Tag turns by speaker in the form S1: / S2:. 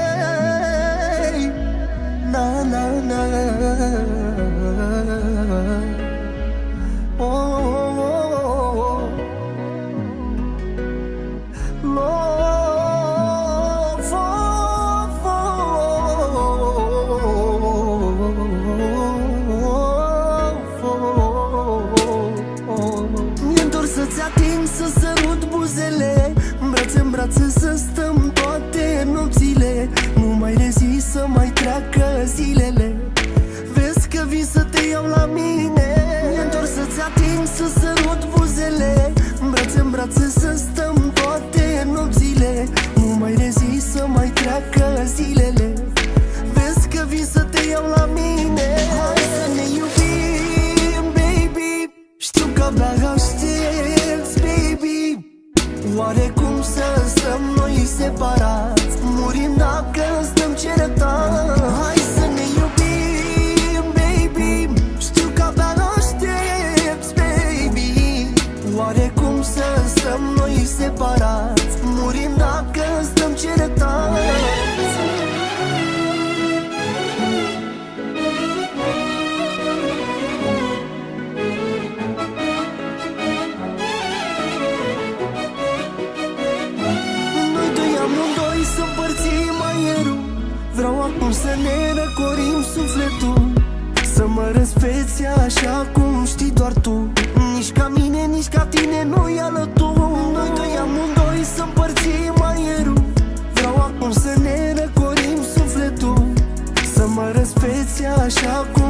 S1: Hey, na na na. Oh, oh, oh, oh. Love, mi-e dor să-ți ating, să sărut buzele, brațe în brațe să stăm toate nopțile. Nu mai rezist să mai treacă zilele, vezi că vin să te iau la mine. Mi-e dor să-ți ating, să sărut buzele, brațe în brațe să stăm toate nopțile. Nu mai rezist să mai treacă zilele, vezi că vin să te iau la mine. Hai să ne iubim, baby, știu că abia aștepți, baby. Oare cum să stăm noi separați, murim dacă stăm cerătați. Hai să ne iubim, baby, știu că abia aștepți, baby. Oare cum să stăm noi separați, murim dacă stăm cerătați. Amândoi să împărțim aerul, vreau acum să ne răcorim sufletul, să mă respecti așa cum știi doar tu. Nici ca mine, nici ca tine nu-i alături. Noi doi amândoi să împărțim aerul, vreau acum să ne răcorim sufletul, să mă respecti așa cum